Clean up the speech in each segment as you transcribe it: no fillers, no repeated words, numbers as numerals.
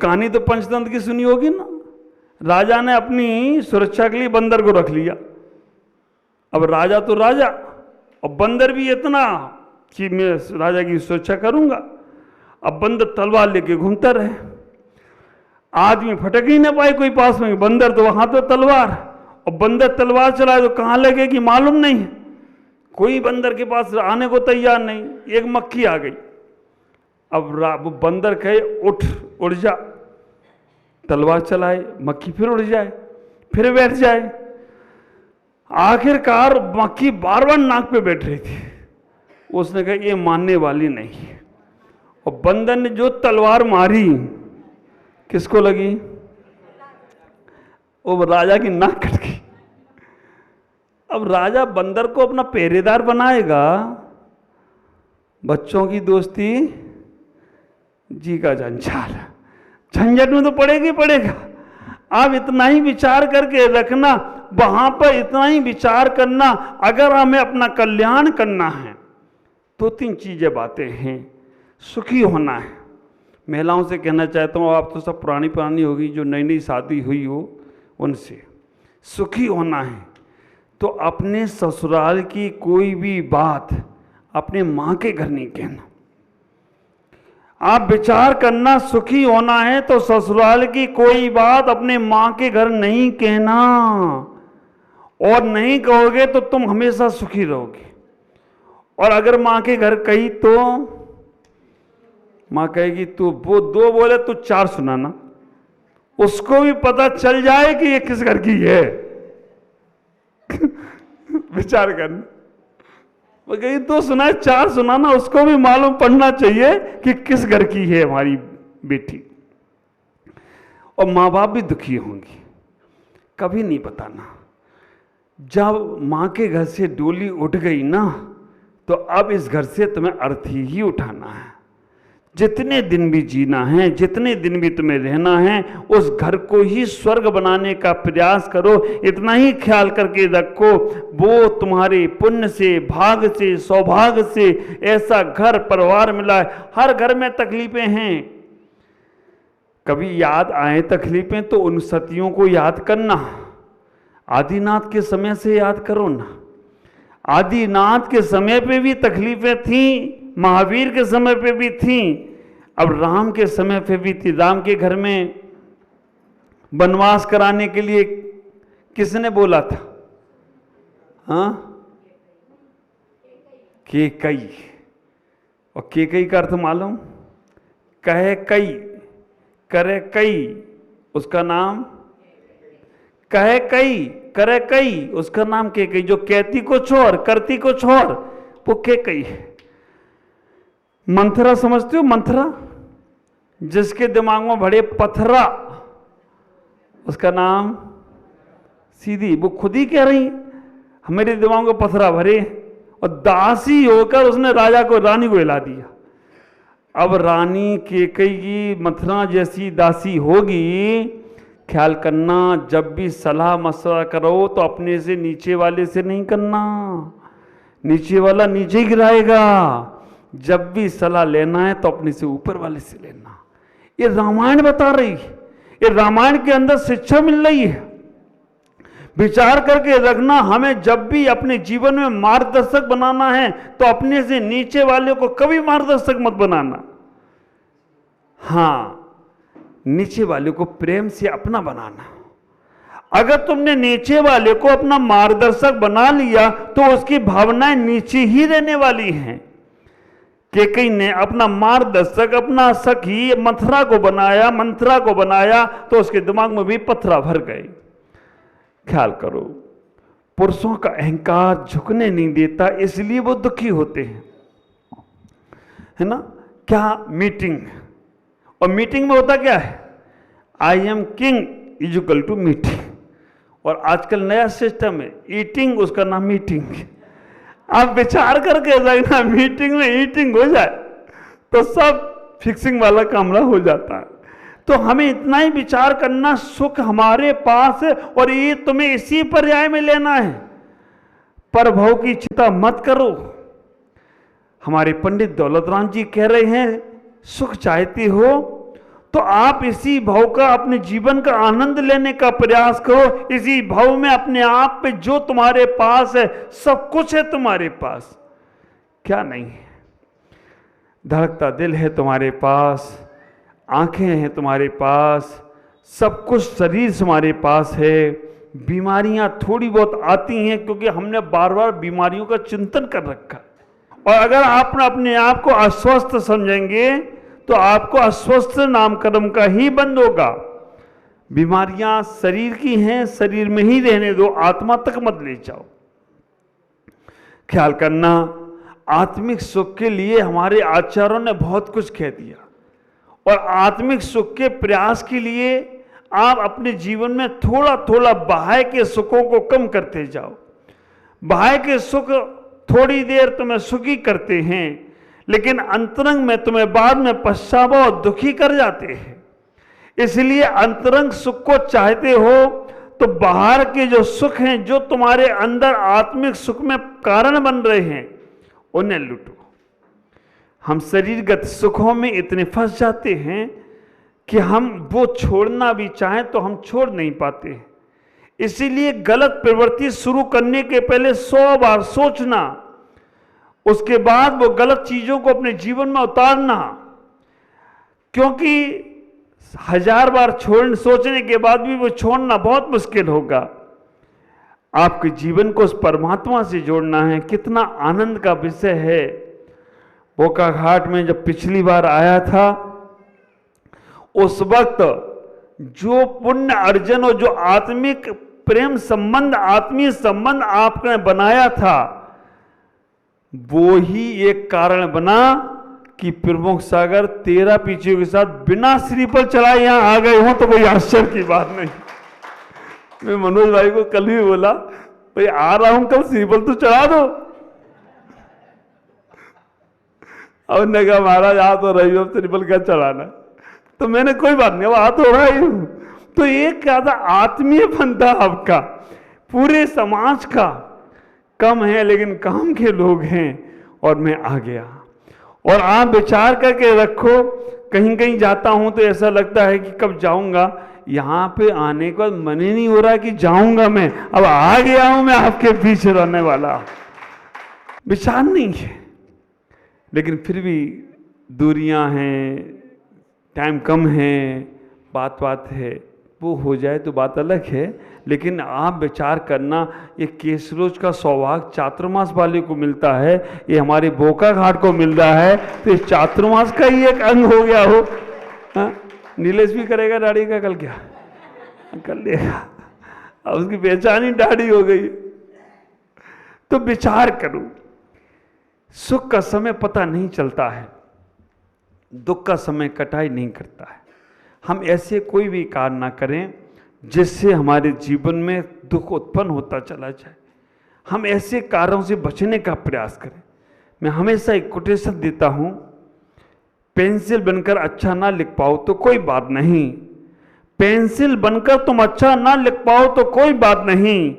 कहानी तो पंचतंत्र की सुनी होगी ना। राजा ने अपनी सुरक्षा के लिए बंदर को रख लिया। अब राजा तो राजा और बंदर भी इतना कि मैं राजा की सुरक्षा करूंगा। अब बंदर तलवार लेके घूमता रहे, आदमी फटक ही ना पाए कोई पास में, बंदर तो वहां तो तलवार, और बंदर तलवार चलाए तो कहां लगेगी मालूम नहीं, कोई बंदर के पास आने को तैयार नहीं। एक मक्खी आ गई। अब वो बंदर कहे उठ उड़ जा, तलवार चलाए, मक्खी फिर उड़ जाए, फिर बैठ जाए। आखिरकार मक्खी बार बार नाक पे बैठ रही थी। उसने कहा ये मानने वाली नहीं, और बंदर ने जो तलवार मारी किसको लगी? वो राजा की नाक कट गई। अब राजा बंदर को अपना पहरेदार बनाएगा, बच्चों की दोस्ती जी का जंजाल, झंझट में तो पड़ेगा ही पड़ेगा। आप इतना ही विचार करके रखना, वहां पर इतना ही विचार करना, अगर हमें अपना कल्याण करना है तो 3 चीजें बातें हैं। सुखी होना है। महिलाओं से कहना चाहता हूँ, आप तो सब पुरानी होगी, जो नई नई शादी हुई हो उनसे, सुखी होना है तो अपने ससुराल की कोई भी बात अपने माँ के घर नहीं कहना। आप विचार करना, सुखी होना है तो ससुराल की कोई बात अपने माँ के घर नहीं कहना, और नहीं कहोगे तो तुम हमेशा सुखी रहोगे। और अगर माँ के घर कही तो माँ कहेगी तू वो 2 बोले तू 4 सुनाना, उसको भी पता चल जाए कि ये किस घर की है। विचार करना, वो कहीं 2 सुनाए 4 सुनाना, उसको भी मालूम पड़ना चाहिए कि किस घर की है हमारी बेटी। और माँ बाप भी दुखी होंगे, कभी नहीं बताना। जब माँ के घर से डोली उठ गई ना, तो अब इस घर से तुम्हें अर्थी ही उठाना है। जितने दिन भी जीना है, जितने दिन भी तुम्हें रहना है, उस घर को ही स्वर्ग बनाने का प्रयास करो। इतना ही ख्याल करके रखो, वो तुम्हारे पुण्य से, भाग से, सौभाग्य से ऐसा घर परिवार मिला है। हर घर में तकलीफें हैं, कभी याद आए तकलीफें तो उन सतियों को याद करना। आदिनाथ के समय से याद करो ना, आदिनाथ के समय पे भी तकलीफें थीं, महावीर के समय पे भी थी, अब राम के समय पे भी थी। राम के घर में वनवास कराने के लिए किसने बोला था? हाँ, केकई। और केकई का अर्थ मालूम? कहे कई, करे कई, उसका नाम कहे कई, करे कई, उसका नाम केकई। जो कहती को छोड़, करती को छोड़, वो केकई है। मंथरा समझते हो? मंथरा, जिसके दिमाग में भरे पथरा, उसका नाम सीधी। वो खुद ही कह रही मेरे दिमाग में पथरा भरे, और दासी होकर उसने राजा को, रानी को हिला दिया। अब रानी केकई की मथुरा जैसी दासी होगी। ख्याल करना, जब भी सलाह मशवरा करो तो अपने से नीचे वाले से नहीं करना, नीचे वाला नीचे ही गिराएगा। जब भी सलाह लेना है तो अपने से ऊपर वाले से लेना। ये रामायण बता रही है, ये रामायण के अंदर शिक्षा मिल रही है। विचार करके रखना, हमें जब भी अपने जीवन में मार्गदर्शक बनाना है तो अपने से नीचे वाले को कभी मार्गदर्शक मत बनाना। हाँ, नीचे वाले को प्रेम से अपना बनाना। अगर तुमने नीचे वाले को अपना मार्गदर्शक बना लिया तो उसकी भावनाएं नीचे ही रहने वाली हैं। केकई ने अपना मार्गदर्शक, अपना सखी मंथरा को बनाया, मंथरा को बनाया तो उसके दिमाग में भी पत्थरा भर गए। ख्याल करो, पुरुषों का अहंकार झुकने नहीं देता, इसलिए वो दुखी होते हैं, है ना। क्या मीटिंग, और मीटिंग में होता क्या है? I am king is equal to meeting. और आजकल नया सिस्टम है ईटिंग, उसका नाम मीटिंग। आप विचार करके रखना, मीटिंग में ईटिंग हो जाए तो सब फिक्सिंग वाला कामला हो जाता है। तो हमें इतना ही विचार करना, सुख हमारे पास है और ये तुम्हें इसी पर्याय में लेना है। परभव की चिंता मत करो। हमारे पंडित दौलत राम जी कह रहे हैं, सुख चाहती हो तो आप इसी भाव का, अपने जीवन का आनंद लेने का प्रयास करो। इसी भाव में अपने आप पे जो तुम्हारे पास है, सब कुछ है तुम्हारे पास, क्या नहीं है? धड़कता दिल है तुम्हारे पास, आंखें हैं तुम्हारे पास, सब कुछ शरीर तुम्हारे पास है। बीमारियां थोड़ी बहुत आती हैं क्योंकि हमने बार बार बीमारियों का चिंतन कर रखा है। और अगर आप अपने आप को अस्वस्थ समझेंगे तो आपको अस्वस्थ नामकरण का ही बंद होगा। बीमारियां शरीर की हैं, शरीर में ही रहने दो, आत्मा तक मत ले जाओ। ख्याल करना, आत्मिक सुख के लिए हमारे आचार्यों ने बहुत कुछ कह दिया, और आत्मिक सुख के प्रयास के लिए आप अपने जीवन में थोड़ा थोड़ा बाह्य के सुखों को कम करते जाओ। बाह्य के सुख थोड़ी देर तुम्हें सुखी करते हैं, लेकिन अंतरंग में तुम्हें बाद में पश्चाताप और दुखी कर जाते हैं। इसलिए अंतरंग सुख को चाहते हो तो बाहर के जो सुख हैं, जो तुम्हारे अंदर आत्मिक सुख में कारण बन रहे हैं, उन्हें लूटो। हम शरीरगत सुखों में इतने फंस जाते हैं कि हम वो छोड़ना भी चाहें तो हम छोड़ नहीं पाते। इसीलिए गलत प्रवृत्ति शुरू करने के पहले 100 बार सोचना, उसके बाद वो गलत चीजों को अपने जीवन में उतारना, क्योंकि 1000 बार सोचने के बाद भी वो छोड़ना बहुत मुश्किल होगा। आपके जीवन को उस परमात्मा से जोड़ना है। कितना आनंद का विषय है। बोकाघाट में जब पिछली बार आया था, उस वक्त जो पुण्य अर्जन और जो आत्मिक प्रेम संबंध, आत्मीय संबंध आपने बनाया था, वो ही एक कारण बना कि प्रमुख सागर 13 पीछे के साथ बिना श्रीफल चलाए यहां आ गए हो, तो कोई आश्चर्य की बात नहीं। मैं मनोज भाई को कल भी बोला, भाई आ रहा हूं कल, श्रीफल तो चढ़ा दो। और उन्होंने कहा महाराज आ तो रही हो, श्रीफल क्या चढ़ाना। तो मैंने कोई बात नहीं, वो आ तो रहा ही हूं। तो एक क्या था, आत्मीय बनता आपका, पूरे समाज का कम है लेकिन काम के लोग हैं, और मैं आ गया। और आप विचार करके रखो, कहीं कहीं जाता हूं तो ऐसा लगता है कि कब जाऊंगा, यहां पे आने का मन ही नहीं हो रहा कि जाऊंगा मैं, अब आ गया हूं मैं आपके पीछे रहने वाला। विचार नहीं है, लेकिन फिर भी दूरियां हैं, टाइम कम है, बात है, वो हो जाए तो बात अलग है। लेकिन आप विचार करना, ये केसरोज का सौभाग्य चातुर्मास वाले को मिलता है, ये हमारे बोकाघाट को मिल रहा है, तो इस चातुर्मास का ही एक अंग हो गया हो। हाँ, नीलेश भी करेगा दाढ़ी का कल, क्या कर लेगा, अब उसकी पहचान ही दाढ़ी हो गई। तो विचार करो, सुख का समय पता नहीं चलता है, दुख का समय कटाई नहीं करता है। हम ऐसे कोई भी कार्य ना करें जिससे हमारे जीवन में दुख उत्पन्न होता चला जाए। हम ऐसे कार्यों से बचने का प्रयास करें। मैं हमेशा एक कोटेशन देता हूं, पेंसिल बनकर अच्छा ना लिख पाओ तो कोई बात नहीं, पेंसिल बनकर तुम अच्छा ना लिख पाओ तो कोई बात नहीं,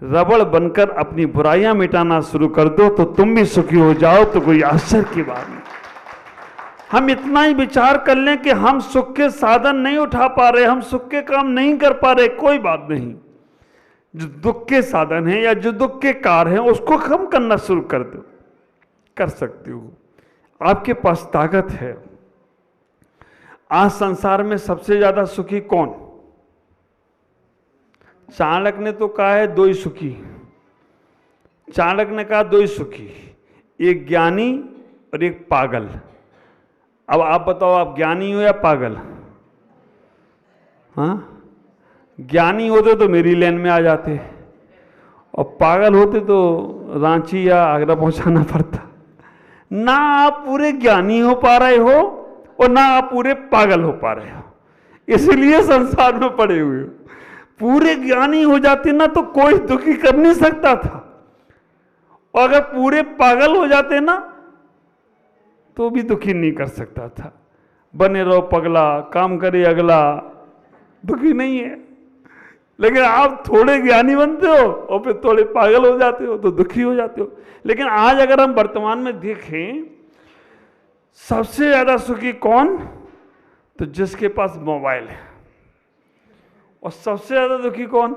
रबड़ बनकर अपनी बुराइयां मिटाना शुरू कर दो तो तुम भी सुखी हो जाओ, तो कोई आश्चर्य की बात नहीं। हम इतना ही विचार कर लें कि हम सुख के साधन नहीं उठा पा रहे, हम सुख के काम नहीं कर पा रहे, कोई बात नहीं। जो दुख के साधन हैं या जो दुख के कार्य हैं, उसको कम करना शुरू कर दो, कर सकते हो। आपके पास ताकत है। आज संसार में सबसे ज्यादा सुखी कौन? चाणक्य ने तो कहा है 2 ही सुखी। चाणक्य ने कहा 2 ही सुखी, एक ज्ञानी और एक पागल। अब आप बताओ, आप ज्ञानी हो या पागल? हाँ, ज्ञानी होते तो मेरी लाइन में आ जाते, और पागल होते तो रांची या आगरा पहुंचाना पड़ता। ना आप पूरे ज्ञानी हो पा रहे हो और ना आप पूरे पागल हो पा रहे हो, इसलिए संसार में पड़े हुए हो। पूरे ज्ञानी हो जाते ना तो कोई दुखी कर नहीं सकता था, और अगर पूरे पागल हो जाते ना तो भी दुखी नहीं कर सकता था। बने रहो पगला, काम करे अगला, दुखी नहीं है। लेकिन आप थोड़े ज्ञानी बनते हो और फिर थोड़े पागल हो जाते हो तो दुखी हो जाते हो। लेकिन आज अगर हम वर्तमान में देखें, सबसे ज्यादा सुखी कौन? तो जिसके पास मोबाइल है। और सबसे ज्यादा दुखी कौन?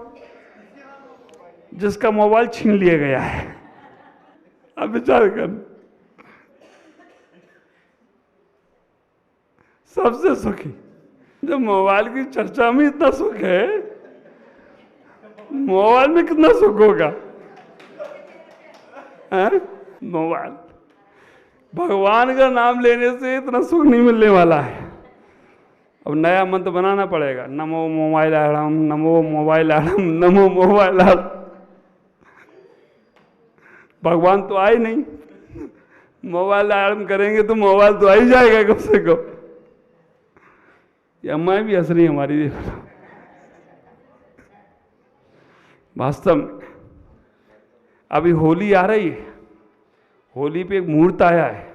जिसका मोबाइल छीन लिया गया है। अब विचार कर, सबसे सुखी। जब मोबाइल की चर्चा में इतना सुख है, मोबाइल में कितना सुख होगा? मोबाइल, भगवान का नाम लेने से इतना सुख नहीं मिलने वाला है। अब नया मंत्र बनाना पड़ेगा, नमो मोबाइल आड़म, नमो मोबाइल आड़म, नमो मोबाइल आड़म। भगवान तो आए नहीं, मोबाइल आड़म करेंगे तो मोबाइल तो आ ही जाएगा कम से कम। ये अम्मा भी हंस रही हमारी। वास्तव में अभी होली आ रही है, होली पे एक मुहूर्त आया है।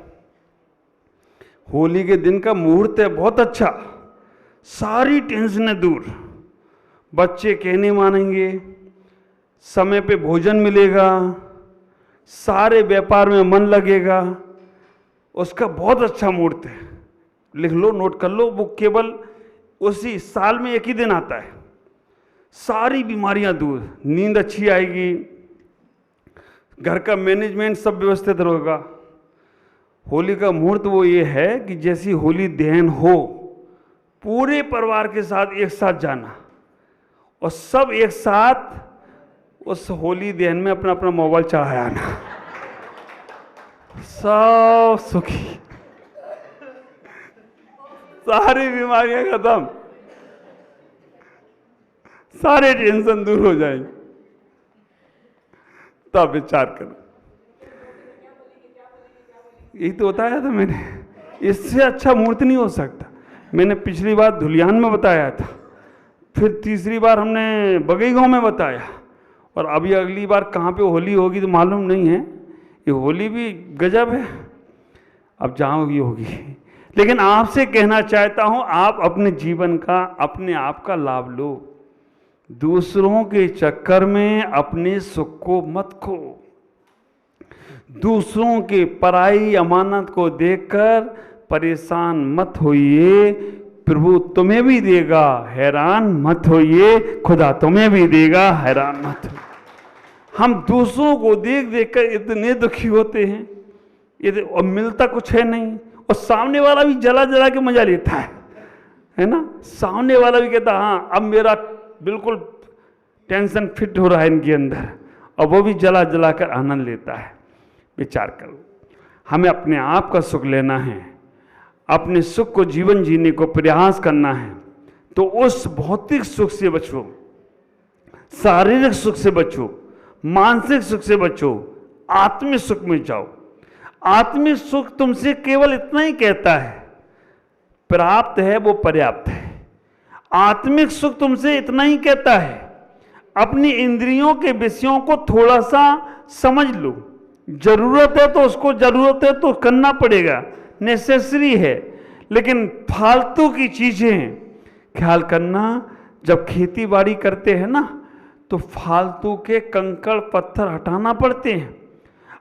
होली के दिन का मुहूर्त है बहुत अच्छा, सारी टेंशनें दूर, बच्चे कहने मानेंगे, समय पे भोजन मिलेगा, सारे व्यापार में मन लगेगा, उसका बहुत अच्छा मुहूर्त है। लिख लो, नोट कर लो, वो केवल उसी साल में एक ही दिन आता है। सारी बीमारियां दूर, नींद अच्छी आएगी, घर का मैनेजमेंट सब व्यवस्थित रहेगा। होली का मुहूर्त वो ये है कि जैसी होली दहन हो, पूरे परिवार के साथ एक साथ जाना और सब एक साथ उस होली दहन में अपना अपना मोबाइल चढ़ाया आना, सब सुखी, सारी बीमारियां खत्म, सारे टेंशन दूर हो जाएंगे। तब विचार करो, यही तो बताया था मैंने, इससे अच्छा मुहूर्त नहीं हो सकता। मैंने पिछली बार धुलियान में बताया था, फिर तीसरी बार हमने बगईगांव में बताया, और अभी अगली बार कहाँ पे होली होगी तो मालूम नहीं है। ये होली भी गजब है, अब जहाँ होगी होगी। लेकिन आपसे कहना चाहता हूँ, आप अपने जीवन का, अपने आप का लाभ लो, दूसरों के चक्कर में अपने सुख को मत खो। दूसरों के पराई अमानत को देखकर परेशान मत होइए, प्रभु तुम्हें भी देगा, हैरान मत होइए, खुदा तुम्हें भी देगा, हैरान मत होइए। हम दूसरों को देख देख कर इतने दुखी होते हैं, ये और मिलता कुछ है नहीं, और सामने वाला भी जला जला के मजा लेता है ना। सामने वाला भी कहता हाँ अब मेरा बिल्कुल टेंशन फिट हो रहा है इनके अंदर, और वो भी जला जला कर आनंद लेता है। विचार करो, हमें अपने आप का सुख लेना है, अपने सुख को जीवन जीने को प्रयास करना है, तो उस भौतिक सुख से बचो, शारीरिक सुख से बचो, मानसिक सुख से बचो, आत्मिक सुख में जाओ। आत्मिक सुख तुमसे केवल इतना ही कहता है, प्राप्त है वो पर्याप्त है। आत्मिक सुख तुमसे इतना ही कहता है, अपनी इंद्रियों के विषयों को थोड़ा सा समझ लो, जरूरत है तो उसको जरूरत है तो करना पड़ेगा, नेसेसरी है। लेकिन फालतू की चीजें ख्याल करना, जब खेती बाड़ी करते हैं ना, तो फालतू के कंकड़ पत्थर हटाना पड़ते हैं।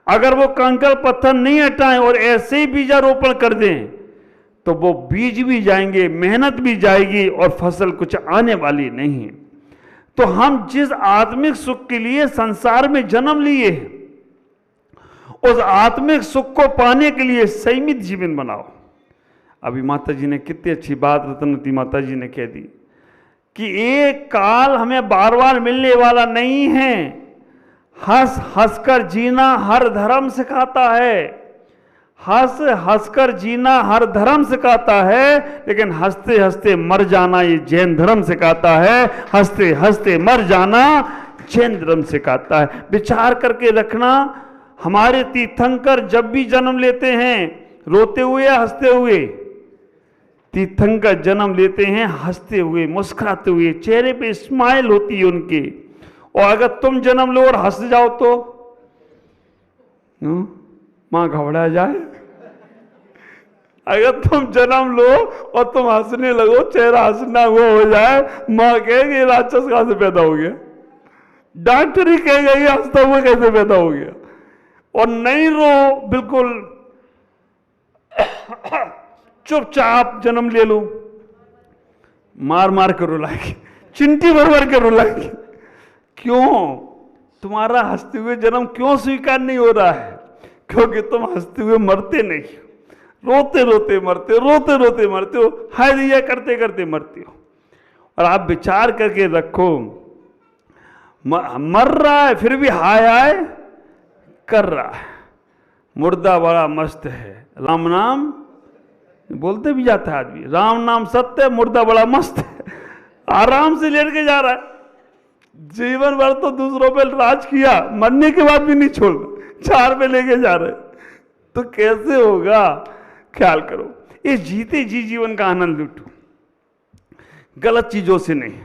अगर वो कंकड़ पत्थर नहीं हटाएं और ऐसे ही बीजारोपण कर दें, तो वो बीज भी जाएंगे, मेहनत भी जाएगी, और फसल कुछ आने वाली नहीं है। तो हम जिस आत्मिक सुख के लिए संसार में जन्म लिए, उस आत्मिक सुख को पाने के लिए संयमित जीवन बनाओ। अभी माता जी ने कितनी अच्छी बात रत्नवती माता जी ने कह दी कि एक काल हमें बार बार मिलने वाला नहीं है। हंस हंसकर जीना हर धर्म सिखाता है, हंस हंसकर जीना हर धर्म सिखाता है, लेकिन हंसते हंसते मर जाना ये जैन धर्म सिखाता है। हंसते हंसते मर जाना जैन धर्म सिखाता है। विचार करके रखना, हमारे तीर्थंकर जब भी जन्म लेते हैं, रोते हुए या हंसते हुए? तीर्थंकर जन्म लेते हैं हंसते हुए, मुस्कुराते हुए, चेहरे पे स्माइल होती है उनके। और अगर तुम जन्म लो और हंस जाओ तो मां घबरा जाए। अगर तुम जन्म लो और तुम हंसने लगो, चेहरा हंसना वो हो जाए, मां कहेगी राक्षस कहां से पैदा हो गया, डॉक्टर ही कहेगा ये हंसता हुआ कैसे पैदा हो गया। और नहीं रो, बिल्कुल चुपचाप जन्म ले लो, मार मार के रुलाएगी, चिंटी भर भर के रुलाएगी। क्यों? तुम्हारा हंसते हुए जन्म क्यों स्वीकार नहीं हो रहा है? क्योंकि तुम हंसते हुए मरते नहीं, रोते रोते मरते हो, रोते रोते मरते हो, हाय दिया करते करते मरते हो। और आप विचार करके रखो, मर रहा है फिर भी हाय हाय कर रहा है। मुर्दा बड़ा मस्त है, राम नाम बोलते भी जाता है आदमी, राम नाम सत्य है, मुर्दा बड़ा मस्त है, आराम से लेट के जा रहा है। जीवन भर तो दूसरों पे राज किया, मरने के बाद भी नहीं छोड़, 4 पे लेके जा रहे, तो कैसे होगा? ख्याल करो, इस जीते जी जीवन का आनंद लूटो, गलत चीजों से नहीं।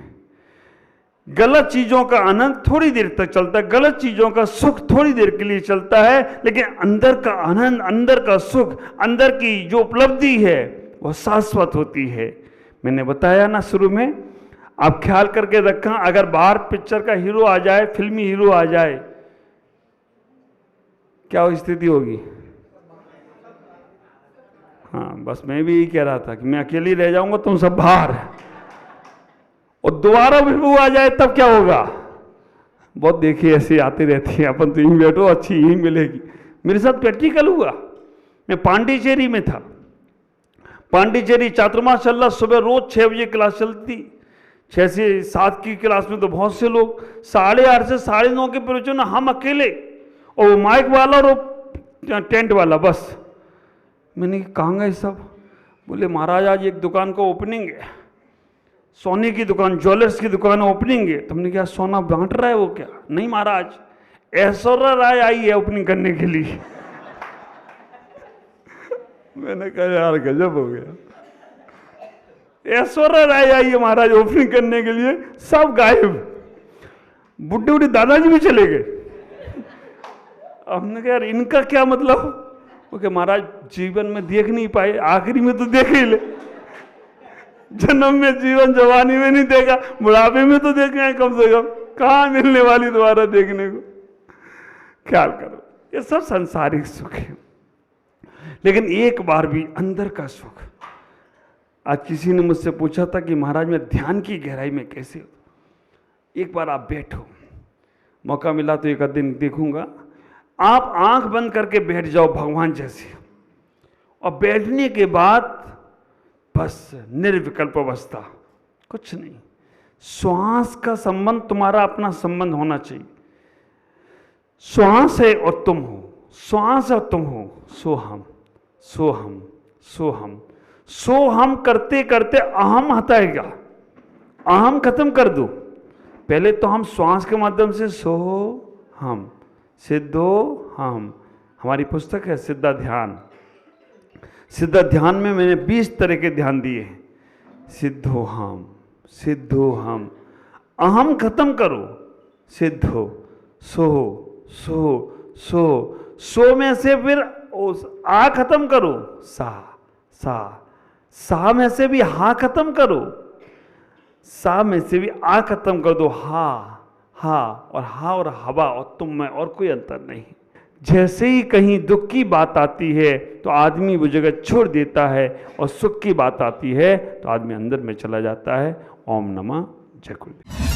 गलत चीजों का आनंद थोड़ी देर तक चलता है, गलत चीजों का सुख थोड़ी देर के लिए चलता है, लेकिन अंदर का आनंद, अंदर का सुख, अंदर की जो उपलब्धि है वह शाश्वत होती है। मैंने बताया ना शुरू में, आप ख्याल करके रखा, अगर बाहर पिक्चर का हीरो आ जाए, फिल्मी हीरो आ जाए, क्या स्थिति होगी? हाँ, बस मैं भी यही कह रहा था कि मैं अकेली रह जाऊंगा, तुम सब बाहर, और दोबारा भी वो आ जाए तब क्या होगा? बहुत देखिए ऐसी आती रहती है, अपन तो यहीं बैठो अच्छी यहीं मिलेगी। मेरे साथ प्रैक्टिकल हुआ, मैं पांडिचेरी में था, पांडिचेरी चातुर्मास चल रहा, सुबह रोज 6 बजे क्लास चलती, 6 से 7 की क्लास में तो बहुत से लोग, 8:30 से 9:30 के प्रवचन हम अकेले, और वो माइक वाला और वो टेंट वाला, बस। मैंने कहा गए सब? बोले महाराज आज एक दुकान का ओपनिंग है, सोने की दुकान, ज्वेलर्स की दुकान ओपनिंग है। तुमने क्या सोना बांट रहा है वो? क्या? नहीं महाराज, ऐश्वर्या राय आई है ओपनिंग करने के लिए। मैंने कहा यार गजब हो गया, ऐश्वर्या राय आई है महाराज ओपनिंग करने के लिए, सब गायब, बुढ़े बुढ़े दादाजी भी चले गए। हमने कहा यार इनका क्या मतलब? ओके महाराज जीवन में देख नहीं पाए, आखिरी में तो देख ही ले, जन्म में जीवन जवानी में नहीं देखा, बुढ़ापे में तो देखे हैं कम से कम, कहाँ मिलने वाली दोबारा देखने को? ख्याल करो, ये सब सांसारिक सुख है, लेकिन एक बार भी अंदर का सुख। आज किसी ने मुझसे पूछा था कि महाराज मैं ध्यान की गहराई में कैसे हो? एक बार आप बैठो, मौका मिला तो एक आध दिन देखूंगा, आप आंख बंद करके बैठ जाओ भगवान जैसे, और बैठने के बाद बस निर्विकल्प अवस्था, कुछ नहीं। श्वास का संबंध तुम्हारा अपना संबंध होना चाहिए। श्वास है और तुम हो, श्वास और तुम हो, सोहम सोहम सोहम सोहम करते करते अहम हटाएगा, अहम खत्म कर दो। पहले तो हम श्वास के माध्यम से सो हम सिद्धो हम, हमारी पुस्तक है सिद्धा ध्यान। सिद्धा ध्यान में मैंने 20 तरह के ध्यान दिए हैं। सिद्धो हम, अहम खत्म करो, सिद्धो सो सो सो सो में से फिर आ खत्म करो, सा सा सा में से भी हा खत्म करो, सा में से भी आ खत्म कर दो, हा हा, और हा और हवा और तुम में और कोई अंतर नहीं। जैसे ही कहीं दुख की बात आती है तो आदमी वो जगह छोड़ देता है, और सुख की बात आती है तो आदमी अंदर में चला जाता है। ओम नमः जय गुरुदेव।